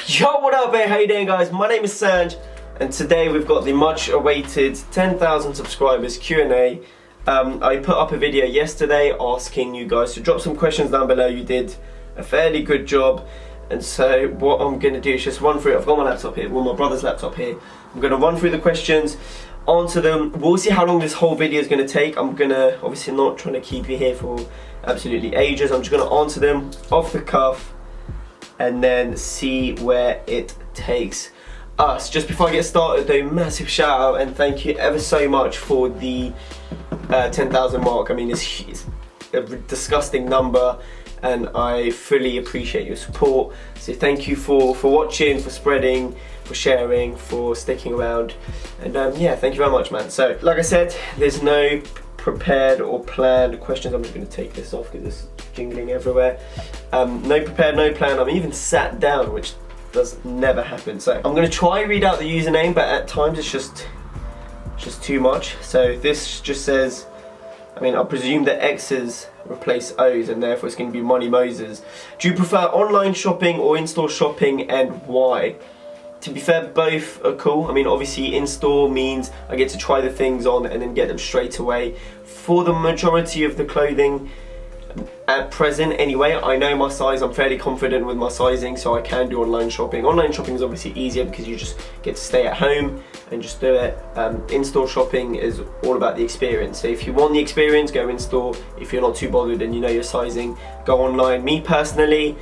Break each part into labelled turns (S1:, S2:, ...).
S1: Yo, what up, how you doing, guys? My name is Sanj, and today we've got the much awaited 10,000 subscribers Q&A. I put up a video yesterday asking you guys to drop some questions down below. You did a fairly good job, and so what I'm going to do is just run through it. I've got my laptop here, well, my brother's laptop here. I'm going to run through the questions, answer them. We'll see how long this whole video is going to take. I'm going to, obviously not trying to keep you here for absolutely ages. I'm just going to answer them off the cuff and then see where it takes us. Just before I get started though, massive shout out and thank you ever so much for the 10,000 mark. I mean, it's a disgusting number and I fully appreciate your support. So thank you for watching, for spreading, for sharing, for sticking around, and yeah, thank you very much, man. So like I said, there's no prepared or planned questions. I'm just going to take this off because it's jingling everywhere. No prepared, no plan. I'm even sat down, which does never happen. So I'm going to try read out the username, but at times it's just too much. So this just says, I mean, I presume that X's replace O's and therefore it's going to be Money Moses. Do you prefer online shopping or in-store shopping, and why? To be fair, both are cool. I mean, obviously in-store means I get to try the things on and then get them straight away. For the majority of the clothing at present anyway, I know my size, I'm fairly confident with my sizing, so I can do online shopping. Online shopping is obviously easier because you just get to stay at home and just do it. In-store shopping is all about the experience. So if you want the experience, go in-store. If you're not too bothered and you know your sizing, go online. Me personally,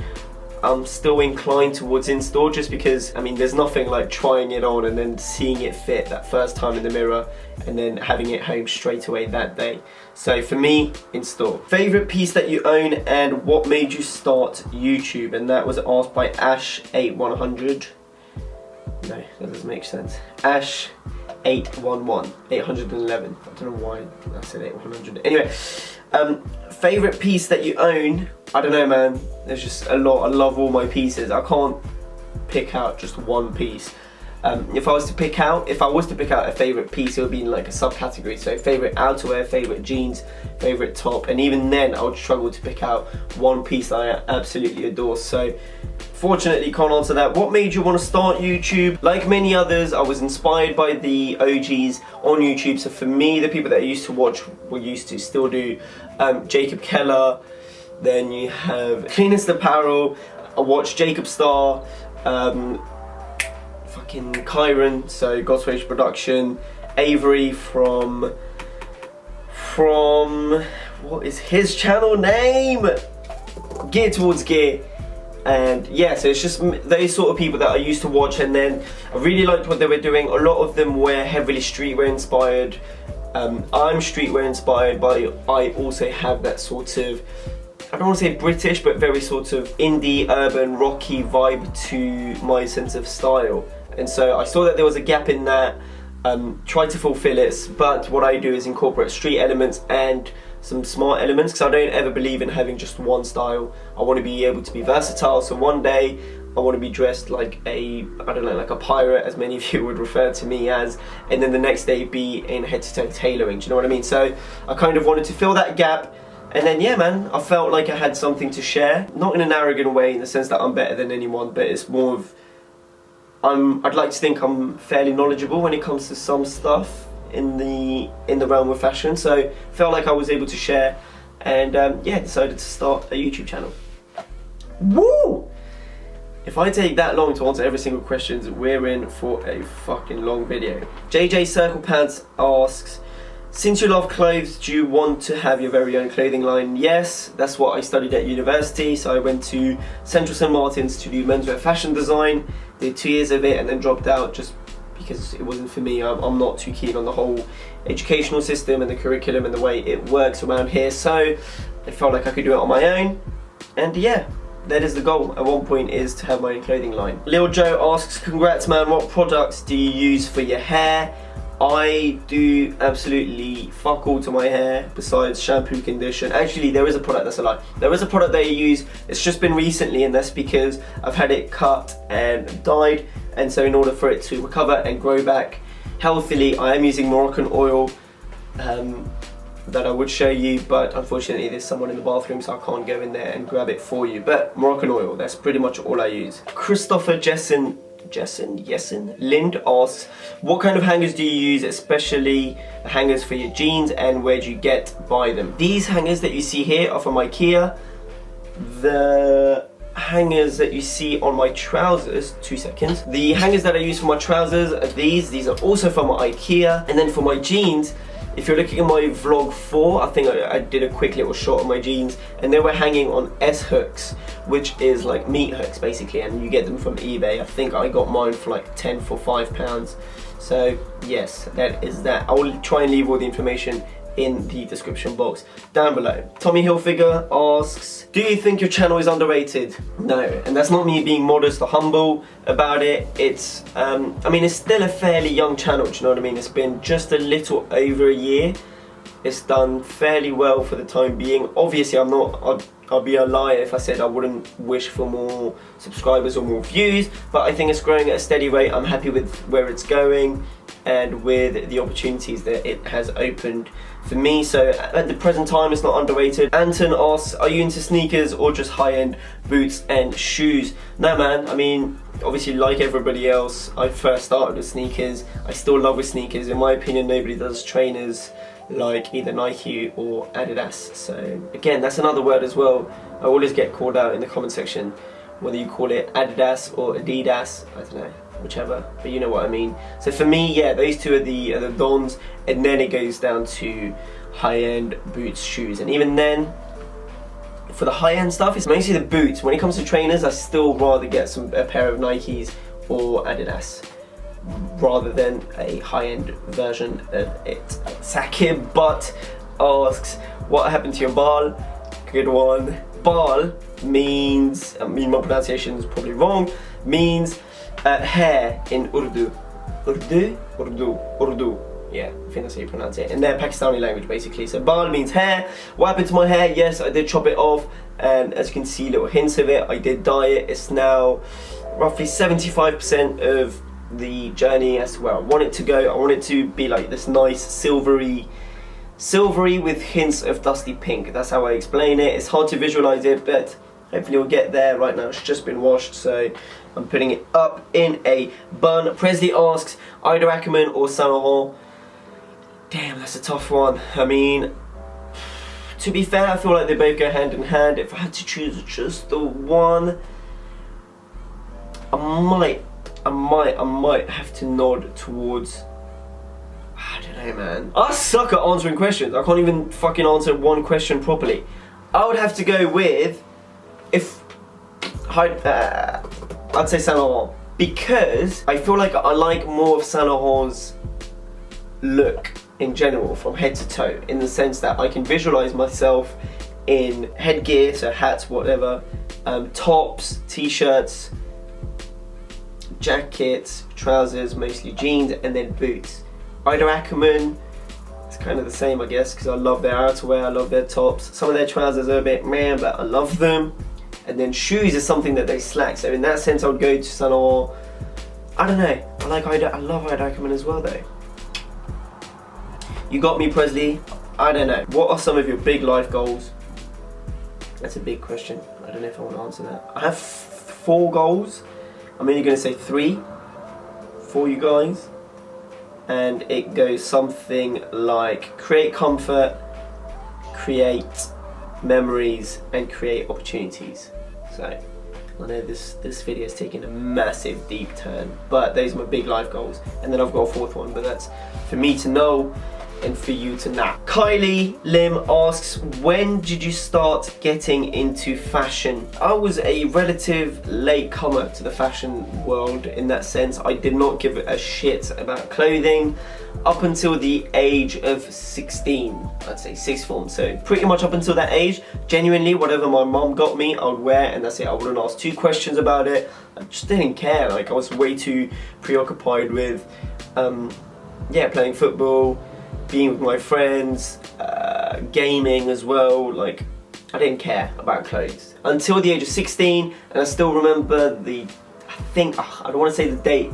S1: I'm still inclined towards in-store just because, I mean, there's nothing like trying it on and then seeing it fit that first time in the mirror and then having it home straight away that day. So for me, in-store. Favourite piece that you own and what made you start YouTube? And that was asked by Ash8100. No, that doesn't make sense. Ash811, 811. I don't know why I said 800. Anyway, favourite piece that you own? I don't know, man. There's just a lot. I love all my pieces. I can't pick out just one piece. If I was to pick out a favourite piece, it would be in like a subcategory. So favourite outerwear, favourite jeans, favourite top, and even then I would struggle to pick out one piece that I absolutely adore. So fortunately can't answer that. What made you want to start YouTube? Like many others, I was inspired by the OGs on YouTube. So for me, the people that I used to watch, still do, Jacob Keller, then you have Cleanest Apparel, I watched Jacob Star, fucking Kyron, so God's Rage Production, Avery from what is his channel name? Gear Towards Gear. And yeah, so it's just those sort of people that I used to watch, and then I really liked what they were doing. A lot of them were heavily streetwear inspired. I'm streetwear inspired, but I also have that sort of, I don't want to say British, but very sort of indie, urban, rocky vibe to my sense of style. And so I saw that there was a gap in that, tried to fulfill it, but what I do is incorporate street elements and some smart elements, because I don't ever believe in having just one style. I want to be able to be versatile, so one day I want to be dressed like a, I don't know, like a pirate, as many of you would refer to me as, and then the next day be in head-to-toe tailoring, do you know what I mean? So I kind of wanted to fill that gap. And then yeah, man, I felt like I had something to share. Not in an arrogant way, in the sense that I'm better than anyone, but it's more of, I'd like to think I'm fairly knowledgeable when it comes to some stuff in the realm of fashion. So felt like I was able to share, and yeah, decided to start a YouTube channel. Woo! If I take that long to answer every single question, we're in for a fucking long video. JJ Circle Pants asks, since you love clothes, do you want to have your very own clothing line? Yes, that's what I studied at university. So I went to Central St Martin's to do menswear fashion design, did 2 years of it and then dropped out just because it wasn't for me. I'm not too keen on the whole educational system and the curriculum and the way it works around here. So I felt like I could do it on my own, and yeah, that is the goal at one point, is to have my own clothing line. Lil Joe asks, congrats man, what products do you use for your hair? I do absolutely fuck all to my hair besides shampoo, condition. Actually, there is a product, that's a lie. There is a product that I use, it's just been recently, and that's because I've had it cut and dyed, and so in order for it to recover and grow back healthily, I am using Moroccan oil. that I would show you, but unfortunately there's someone in the bathroom, so I can't go in there and grab it for you. But Moroccan oil, that's pretty much all I use. Christopher Jessen Lind asks, what kind of hangers do you use, especially hangers for your jeans, and where do you buy them? These hangers that you see here are from IKEA. The hangers that you see on my trousers, 2 seconds. The hangers that I use for my trousers are these are also from IKEA. And then for my jeans, if you're looking at my vlog 4, I think I did a quick little shot of my jeans, and they were hanging on S-hooks, which is like meat hooks basically, and you get them from eBay. I think I got mine for like 10 for £5. So yes, that is that. I will try and leave all the information in the description box down below. Tommy Hilfiger asks, do you think your channel is underrated? No, and that's not me being modest or humble about it. It's, I mean, it's still a fairly young channel, do you know what I mean? It's been just a little over a year. It's done fairly well for the time being. Obviously, I'll be a liar if I said I wouldn't wish for more subscribers or more views, but I think it's growing at a steady rate. I'm happy with where it's going and with the opportunities that it has opened for me. So at the present time, it's not underrated. Anton asks, are you into sneakers or just high-end boots and shoes? No man, I mean, obviously like everybody else, I first started with sneakers. I still love with sneakers. In my opinion, nobody does trainers like either Nike or Adidas. So again, that's another word as well. I always get called out in the comment section, whether you call it Adidas or Adidas, I don't know, whichever, but you know what I mean. So for me, yeah, those two are the dons, and then it goes down to high-end boots, shoes, and even then, for the high-end stuff, it's mostly the boots. When it comes to trainers, I still rather get a pair of Nikes or Adidas rather than a high-end version of it. Sangiev but asks, what happened to your bal? Good one. Bal means, I mean my pronunciation is probably wrong, means hair in Urdu. Urdu. Yeah, I think that's how you pronounce it. In their Pakistani language, basically. So bal means hair. What happened to my hair? Yes, I did chop it off, and as you can see, little hints of it. I did dye it. It's now roughly 75% of the journey as to where I want it to go. I want it to be like this nice silvery with hints of dusty pink. That's how I explain it. It's hard to visualize it, but hopefully we'll get there. Right now it's just been washed, so I'm putting it up in a bun. Presley asks, Ida Ackerman or Saint Laurent? Damn, that's a tough one. I mean, to be fair, I feel like they both go hand in hand. If I had to choose just the one, I might have to nod towards, I don't know, man. I suck at answering questions. I can't even fucking answer one question properly. I would have to go with, I'd say Saint Laurent, because I feel like I like more of Saint Laurent's look in general, from head to toe, in the sense that I can visualize myself in headgear, so hats, whatever, tops, t-shirts, jackets, trousers, mostly jeans, and then boots. Ida Ackerman, it's kind of the same, I guess, because I love their outerwear, I love their tops. Some of their trousers are a bit meh, but I love them. And then shoes is something that they slack, so in that sense I would go to Saint Laurent. I don't know, I love Ida Ackerman as well though. You got me, Presley. I don't know. What are some of your big life goals? That's a big question. I don't know if I want to answer that. I have 4 goals. I'm only going to say 3 for you guys. And it goes something like create comfort, create memories, and create opportunities. So I know this video is taking a massive deep turn, but those are my big life goals. And then I've got a 4th one, but that's for me to know and for you to know. Kylie Lim asks, when did you start getting into fashion? I was a relative late comer to the fashion world in that sense. I did not give a shit about clothing up until the age of 16, I'd say 6th form. So pretty much up until that age, genuinely whatever my mom got me, I would wear, and that's it. I wouldn't ask 2 questions about it. I just didn't care. Like, I was way too preoccupied with playing football, being with my friends, gaming as well. Like, I didn't care about clothes until the age of 16, and I still remember I don't want to say the date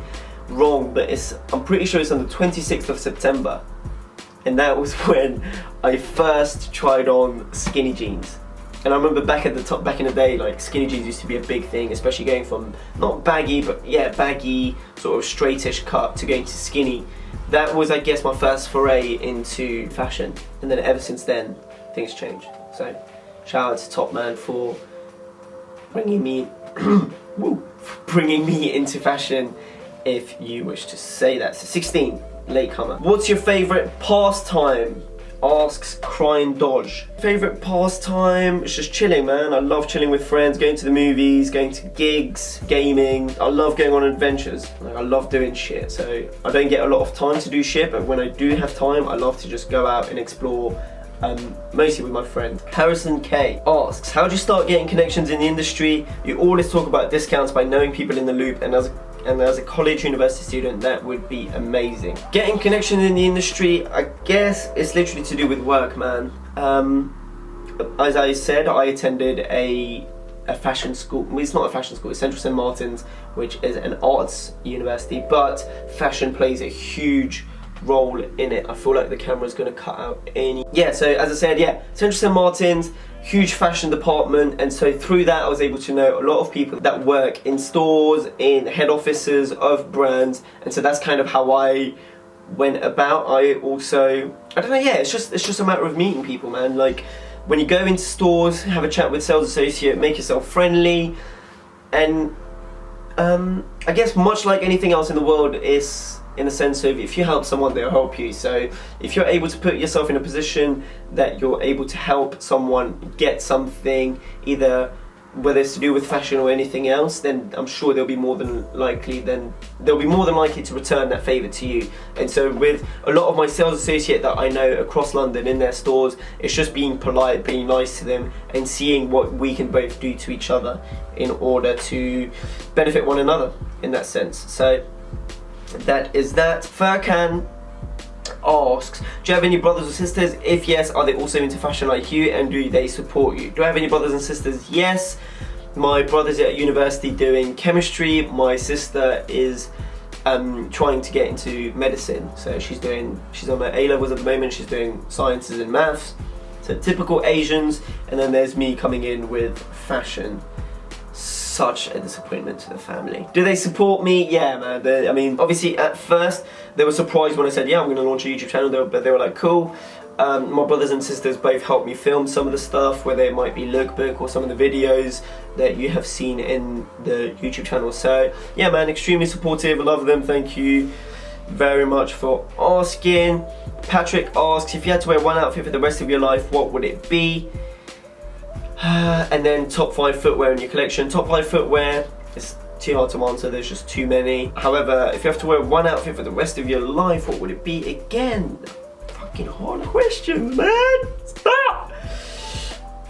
S1: wrong, but I'm pretty sure it's on the 26th of September. and that was when I first tried on skinny jeans. And I remember back in the day, like skinny jeans used to be a big thing, especially going from not baggy, but yeah, baggy, sort of straightish cut to going to skinny. That was, I guess, my first foray into fashion, and then ever since then, things changed. So, shout out to Top Man for bringing me, bringing me into fashion, if you wish to say that. So 16, latecomer. What's your favourite pastime? Asks Crying Dodge. Favourite pastime? It's just chilling, man. I love chilling with friends, going to the movies, going to gigs, gaming. I love going on adventures. Like, I love doing shit. So I don't get a lot of time to do shit, but when I do have time, I love to just go out and explore, mostly with my friend. Harrison K asks, how do you start getting connections in the industry? You always talk about discounts by knowing people in the loop, and as a college university student, that would be amazing. Getting connection in the industry, I guess it's literally to do with work, man. As I said, I attended a fashion school. Well, it's not a fashion school, it's Central St. Martin's, which is an arts university, but fashion plays a huge role in it. I feel like the camera's gonna cut out any... Yeah, so as I said, yeah, Central St. Martin's, huge fashion department, and so through that I was able to know a lot of people that work in stores, in head offices of brands, and so that's kind of how I went about. I also, I don't know, yeah, it's just a matter of meeting people, man. Like, when you go into stores, have a chat with sales associate, make yourself friendly, and I guess much like anything else in the world, is in the sense of if you help someone, they'll help you. So if you're able to put yourself in a position that you're able to help someone get something, either whether it's to do with fashion or anything else, then I'm sure they'll be more than likely to return that favour to you. And so with a lot of my sales associate that I know across London in their stores, it's just being polite, being nice to them, and seeing what we can both do to each other in order to benefit one another in that sense. So that is that. Furkan asks, do you have any brothers or sisters? If yes, are they also into fashion like you, and do they support you? Do I have any brothers and sisters? Yes. My brother's at university doing chemistry. My sister is trying to get into medicine. So she's on her A-levels at the moment. She's doing sciences and maths. So typical Asians. And then there's me coming in with fashion. Such a disappointment to the family. Do they support me? Yeah, man. I mean, obviously at first they were surprised when I said, yeah, I'm going to launch a YouTube channel, but they were like, cool. My brothers and sisters both helped me film some of the stuff, whether it might be lookbook or some of the videos that you have seen in the YouTube channel. So yeah, man, extremely supportive. I love them. Thank you very much for asking. Patrick asks, if you had to wear one outfit for the rest of your life, what would it be? And then top 5 footwear in your collection. Top 5 footwear, it's too hard to answer, there's just too many. However, if you have to wear one outfit for the rest of your life, what would it be? Again, fucking hard questions, man. Stop!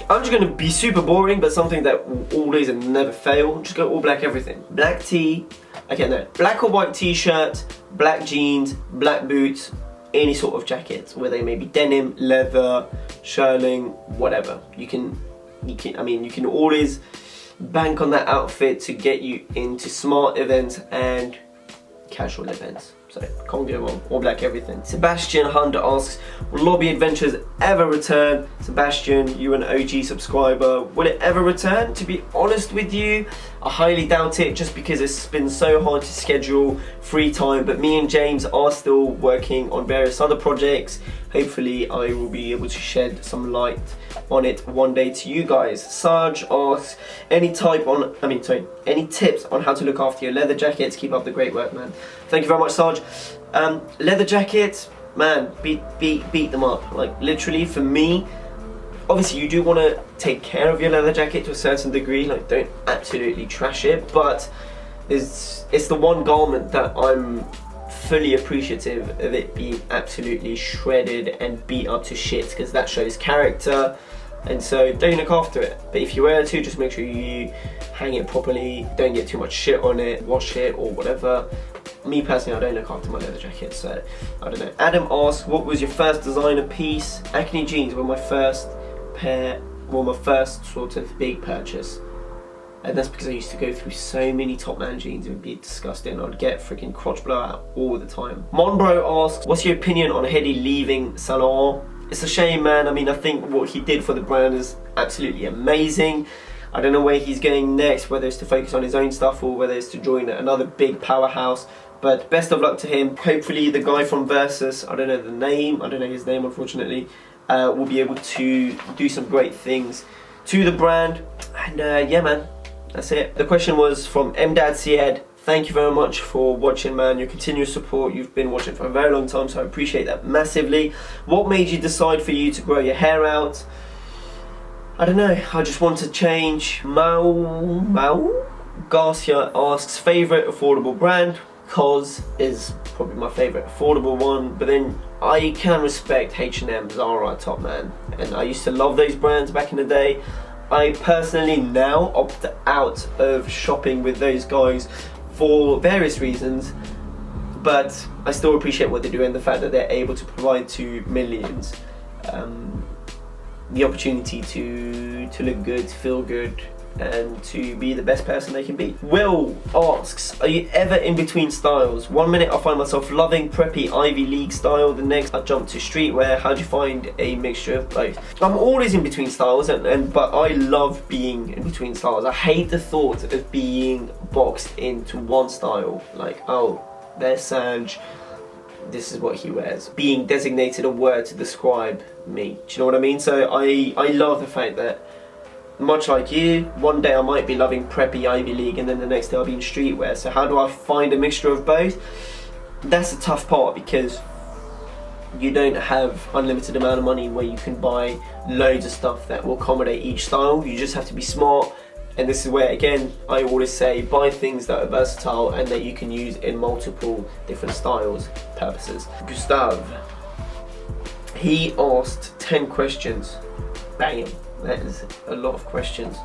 S1: I'm just gonna be super boring, but something that will always and never fail. Just go all black everything. Black tee, okay, no, black or white t-shirt, black jeans, black boots, any sort of jacket, whether they may be denim, leather, shearling, whatever. You can always bank on that outfit to get you into smart events and casual events. So can't go wrong. All black everything. Sebastian Hunter asks, will Lobby Adventures ever return? Sebastian, you're an OG subscriber. Will it ever return? To be honest with you, I highly doubt it, just because it's been so hard to schedule free time. But me and James are still working on various other projects. Hopefully I will be able to shed some light on it one day to you guys. Sarge asks, any tips on how to look after your leather jackets? Keep up the great work, man. Thank you very much, Sarge. Leather jackets, man, beat them up. Like, literally, for me, obviously you do want to take care of your leather jacket to a certain degree. Like, don't absolutely trash it, but it's the one garment that I'm fully appreciative of it being absolutely shredded and beat up to shit, because that shows character. And so don't look after it. But if you wear it too, just make sure you hang it properly, don't get too much shit on it, wash it or whatever. Me personally, I don't look after my leather jacket, so I don't know. Adam asks, what was your first designer piece? Acne jeans were my first pair, well, my first sort of big purchase. And that's because I used to go through so many Top Man jeans, it would be disgusting. I'd get freaking crotch blowout all the time. Monbro asks, what's your opinion on Hedy leaving Saint Laurent? It's a shame, man. I mean, I think what he did for the brand is absolutely amazing. I don't know where he's going next, whether it's to focus on his own stuff or whether it's to join another big powerhouse. But best of luck to him. Hopefully the guy from Versus, I don't know his name unfortunately, will be able to do some great things to the brand. And yeah, man, that's it. The question was from Mdad Sied. Thank you very much for watching, man. Your continuous support. You've been watching for a very long time, so I appreciate that massively. What made you decide for you to grow your hair out? I don't know. I just want to change. Mau Garcia asks, favorite affordable brand? COS is probably my favorite affordable one, but then I can respect H&M, Zara, Top Man, and I used to love those brands back in the day. I personally now opt out of shopping with those guys for various reasons, but I still appreciate what they do and the fact that they're able to provide to millions the opportunity to look good, to feel good, and to be the best person they can be. Will asks, are you ever in between styles? One minute I find myself loving preppy Ivy League style, the next I jump to streetwear. How do you find a mixture of both? I'm always in between styles, but I love being in between styles. I hate the thought of being boxed into one style, like, oh, there's Sanj, this is what he wears. Being designated a word to describe me. Do you know what I mean? So I love the fact that, much like you, one day I might be loving preppy Ivy League and then the next day I'll be in streetwear. So how do I find a mixture of both? That's the tough part, because you don't have unlimited amount of money where you can buy loads of stuff that will accommodate each style. You just have to be smart, and this is where, again, I always say buy things that are versatile and that you can use in multiple different styles, purposes. Gustav, he asked 10 questions. Bam. That is a lot of questions.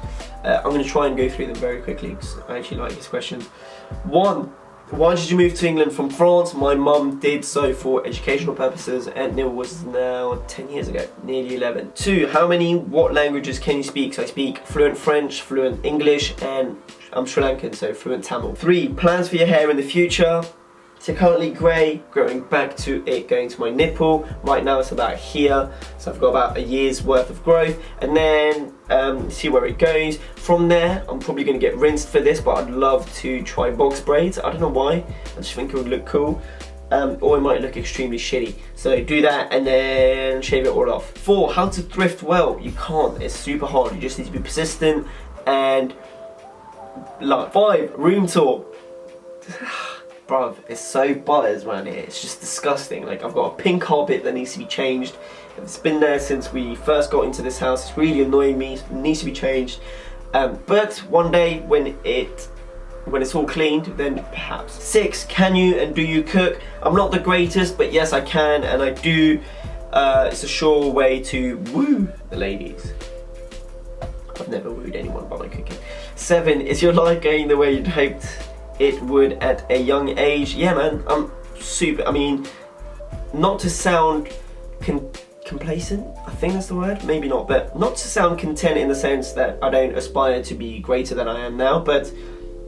S1: I'm going to try and go through them very quickly because I actually like his questions. 1. Why did you move to England from France? My mum did so for educational purposes, and it was now 10 years ago, nearly 11. 2. What languages can you speak? So I speak fluent French, fluent English, and I'm Sri Lankan, so fluent Tamil. 3. Plans for your hair in the future? So currently grey, growing back to it going to my nipple. Right now it's about here, so I've got about a year's worth of growth, and then see where it goes. From there, I'm probably going to get rinsed for this, but I'd love to try box braids. I don't know why, I just think it would look cool. Or it might look extremely shitty. So do that and then shave it all off. 4. How to thrift well? You can't, it's super hard. You just need to be persistent and like. 5. Room tour. Bruv, it's so butters around here, it's just disgusting. Like, I've got a pink carpet that needs to be changed. It's been there since we first got into this house. It's really annoying me, it needs to be changed. But one day when it's all cleaned, then perhaps. 6, can you and do you cook? I'm not the greatest, but yes I can and I do. It's a sure way to woo the ladies. I've never wooed anyone by my cooking. 7, is your life going the way you'd hoped it would at a young age? Yeah, man, I'm super, I mean, not to sound complacent, I think that's the word, maybe not, but not to sound content in the sense that I don't aspire to be greater than I am now, but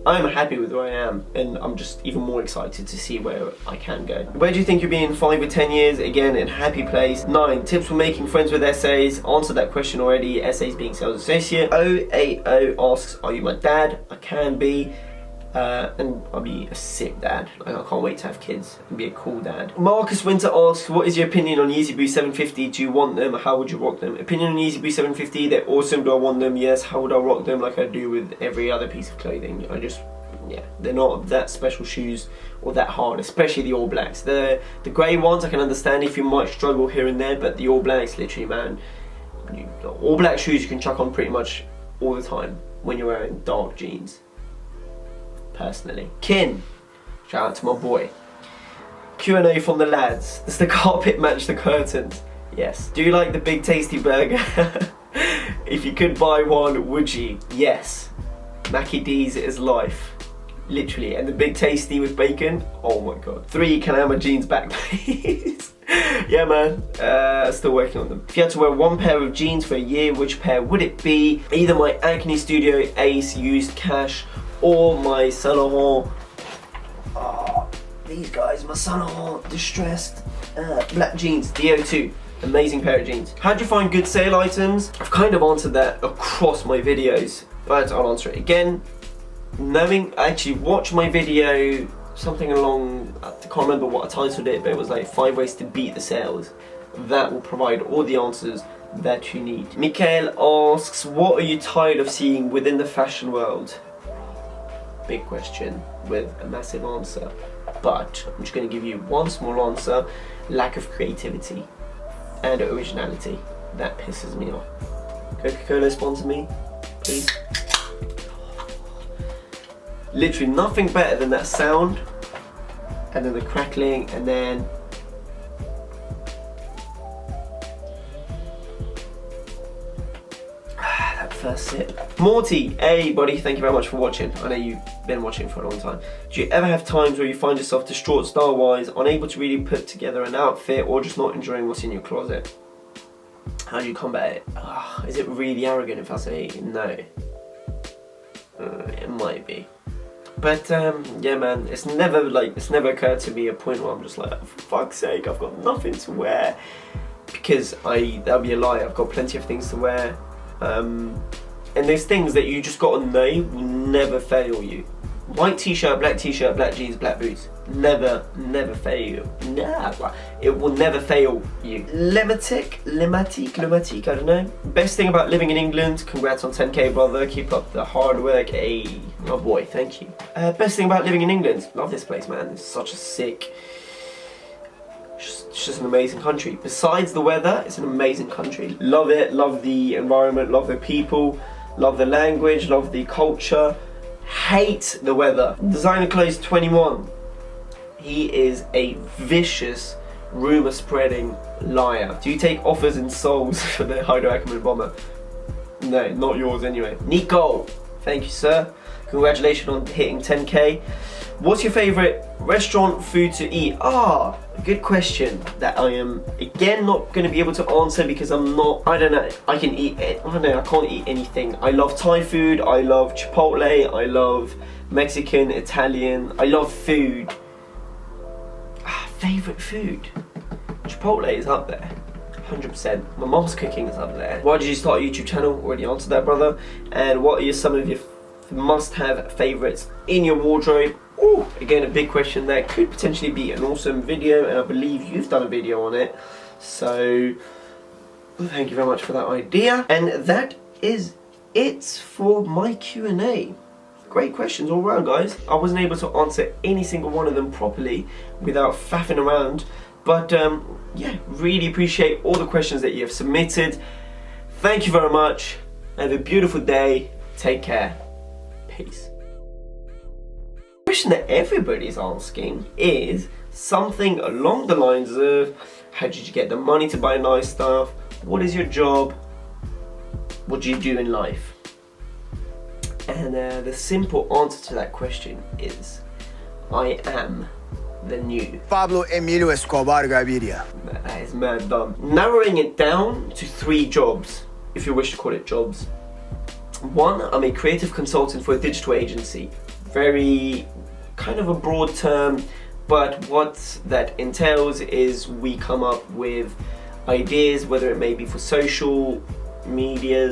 S1: I'm happy with where I am, and I'm just even more excited to see where I can go. Where do you think you'll be in 5 or 10 years? Again, in a happy place. 9, tips for making friends with essays. Answered that question already, essays being sales associate. 080 asks, are you my dad? I can be. And I'll be a sick dad. Like, I can't wait to have kids and be a cool dad. Marcus Winter asks, what is your opinion on Yeezy Boost 750? Do you want them? How would you rock them? Opinion on Yeezy Boost 750, they're awesome. Do I want them? Yes. How would I rock them? Like I do with every other piece of clothing. Yeah, they're not that special shoes or that hard, especially the All Blacks. The grey ones I can understand if you might struggle here and there, but the All Blacks, literally, man, All Black shoes you can chuck on pretty much all the time when you're wearing dark jeans. Personally. Kin, shout out to my boy. Q&A from the lads. Does the carpet match the curtains? Yes. Do you like the big tasty burger? If you could buy one, would you? Yes. Mackie D's is life. literally. And the big tasty with bacon, oh my god. 3, can I have my jeans back please? Yeah man, still working on them. If you had to wear one pair of jeans for a year, which pair would it be? Either my Acne Studio Ace used cash or my Saint Laurent, these guys, my Saint Laurent distressed black jeans, DO2. Amazing pair of jeans. How do you find good sale items? I've kind of answered that across my videos, but I'll answer it again. Actually watch my video, something along, I can't remember what I titled it, but it was like 5 ways to beat the sales. That will provide all the answers that you need. Mikael asks, what are you tired of seeing within the fashion world? Big question with a massive answer, but I'm just going to give you one small answer. Lack of creativity and originality. That pisses me off. Coca-Cola sponsor me, please. Literally nothing better than that sound, and then the crackling, and then that first sip. Morty, hey buddy, thank you very much for watching. I know you've been watching for a long time. Do you ever have times where you find yourself distraught style-wise, unable to really put together an outfit, or just not enjoying what's in your closet? How do you combat it? Is it really arrogant if I say no? It might be. But yeah man, it's never occurred to me a point where I'm just like, for fuck's sake, I've got nothing to wear. Because that'd be a lie, I've got plenty of things to wear. And there's things that you just gotta know will never fail you. White t-shirt, black jeans, black boots. Never fail. Never. It will never fail you. Lematic, I don't know. Best thing about living in England, congrats on 10k brother, keep up the hard work. Hey, my boy, thank you. Best thing about living in England, love this place man, it's such a sick, it's just an amazing country. Besides the weather, it's an amazing country. Love it, love the environment, love the people, love the language, love the culture. Hate the weather. Designer Clothes 21. He is a vicious, rumour spreading liar. Do you take offers in souls for the Hydro Ackerman bomber? No, not yours anyway. Nico, thank you sir. Congratulations on hitting 10k. What's your favourite restaurant food to eat? Good question that I am again not going to be able to answer because I don't know, I can eat it. I don't know, I can't eat anything. I love Thai food, I love Chipotle, I love Mexican, Italian, I love food. Favourite food? Chipotle is up there, 100%. My mom's cooking is up there. Why did you start a YouTube channel? Already answered that brother. And what are some of your must-have favourites in your wardrobe? Again, a big question that could potentially be an awesome video, and I believe you've done a video on it. So, thank you very much for that idea. And that is it for my Q&A. Great questions all around, guys. I wasn't able to answer any single one of them properly without faffing around. But yeah, really appreciate all the questions that you have submitted. Thank you very much. Have a beautiful day. Take care. Peace. The question that everybody's asking is something along the lines of, how did you get the money to buy nice stuff? What is your job? What do you do in life? And the simple answer to that question is, I am the new
S2: Pablo Emilio Escobar Gaviria.
S1: That is mad dumb. Narrowing it down to 3 jobs, if you wish to call it jobs. 1, I'm a creative consultant for a digital agency. Very kind of a broad term, but what that entails is we come up with ideas, whether it may be for social media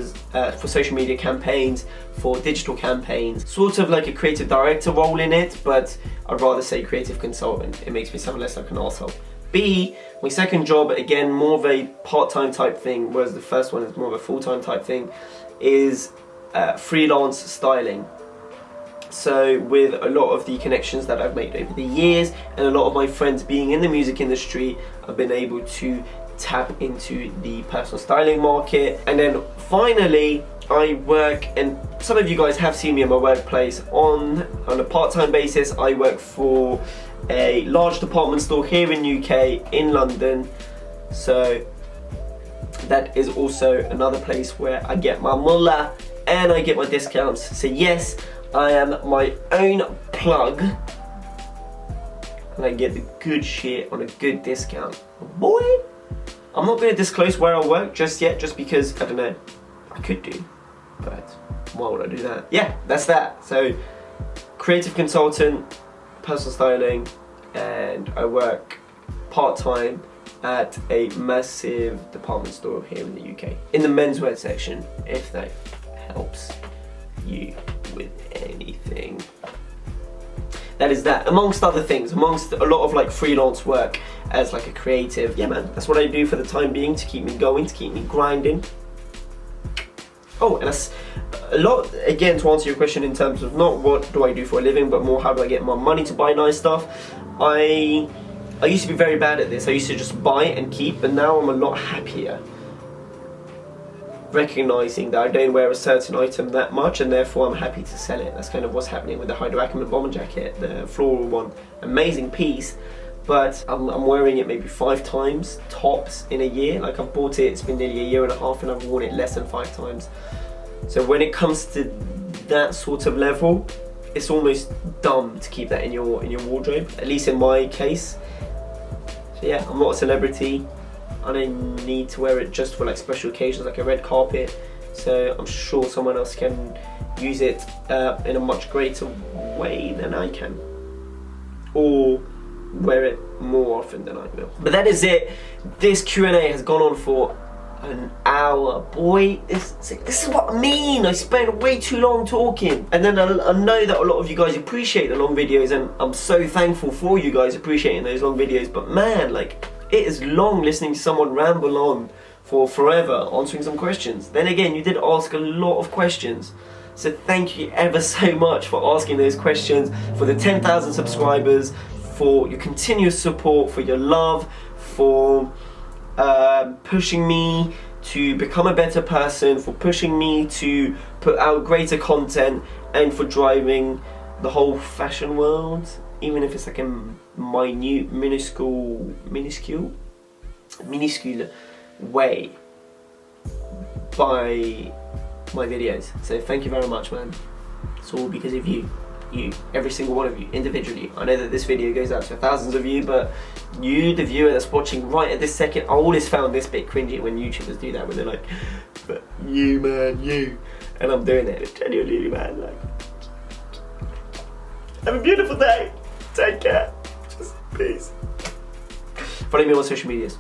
S1: campaigns, for digital campaigns, sort of like a creative director role in it, but I'd rather say creative consultant. It makes me sound less like an arsehole. B, my second job, again more of a part-time type thing, whereas the first one is more of a full-time type thing, is freelance styling. So with a lot of the connections that I've made over the years and a lot of my friends being in the music industry, I've been able to tap into the personal styling market. And then finally, I work, and some of you guys have seen me in my workplace on a part-time basis. I work for a large department store here in UK, in London. So that is also another place where I get my mullah and I get my discounts. So yes, I am my own plug, and I get the good shit on a good discount. Boy, I'm not going to disclose where I work just yet, just because, I don't know, I could do, but why would I do that? Yeah, that's that. So, creative consultant, personal styling, and I work part-time at a massive department store here in the UK, in the menswear section, if that helps you with anything. That is that, amongst other things, amongst a lot of like freelance work as like a creative. Yeah man, that's what I do for the time being, to keep me going, to keep me grinding. Oh, and that's a lot, again, to answer your question in terms of not what do I do for a living, but more how do I get my money to buy nice stuff. I used to be very bad at this. I used to just buy and keep, but now I'm a lot happier, recognizing that I don't wear a certain item that much, and therefore I'm happy to sell it. That's kind of what's happening with the Hydro Ackerman bomber jacket, the floral one. Amazing piece, but I'm wearing it maybe 5 times tops in a year. Like, I've bought it, it's been nearly a year and a half, and I've worn it less than 5 times. So when it comes to that sort of level, it's almost dumb to keep that in your wardrobe, at least in my case. So yeah, I'm not a celebrity. I don't need to wear it just for like special occasions, like a red carpet. So I'm sure someone else can use it in a much greater way than I can, or wear it more often than I will. But that is it. This Q&A has gone on for an hour. Boy, this is what I mean. I spent way too long talking. And then I know that a lot of you guys appreciate the long videos, and I'm so thankful for you guys appreciating those long videos. But man, like, it is long listening to someone ramble on for forever, answering some questions. Then again, you did ask a lot of questions. So thank you ever so much for asking those questions, for the 10,000 subscribers, for your continuous support, for your love, for pushing me to become a better person, for pushing me to put out greater content, and for driving the whole fashion world, even if it's like a minute, minuscule way, by my videos. So thank you very much, man. It's all because of you, every single one of you, individually. I know that this video goes out to thousands of you, but you, the viewer that's watching right at this second, I always found this bit cringy when YouTubers do that, when they're like, but you, man, you. And I'm doing it, genuinely, man, like, have a beautiful day. Take care. Just peace. Follow me on social medias.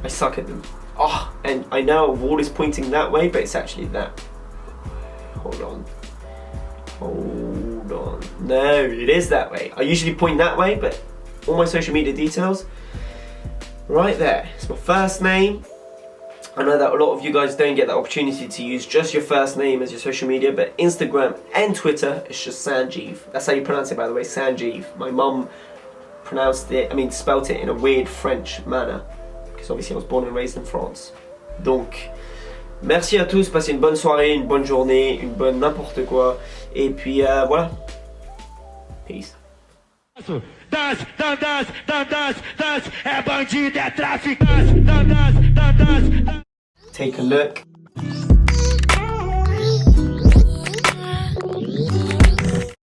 S1: I suck at them. Oh, and I know a wall is pointing that way, but it's actually that. Hold on. No, it is that way. I usually point that way, but all my social media details, right there. It's my first name. I know that a lot of you guys don't get that opportunity to use just your first name as your social media, but Instagram and Twitter, it's just Sangiev. That's how you pronounce it, by the way, Sangiev. My mum spelt it in a weird French manner, because obviously I was born and raised in France. Donc, merci à tous, passez une bonne soirée, une bonne journée, une bonne n'importe quoi, et puis voilà. Peace.
S3: Dança, é bandido, é traficante.
S1: Take a look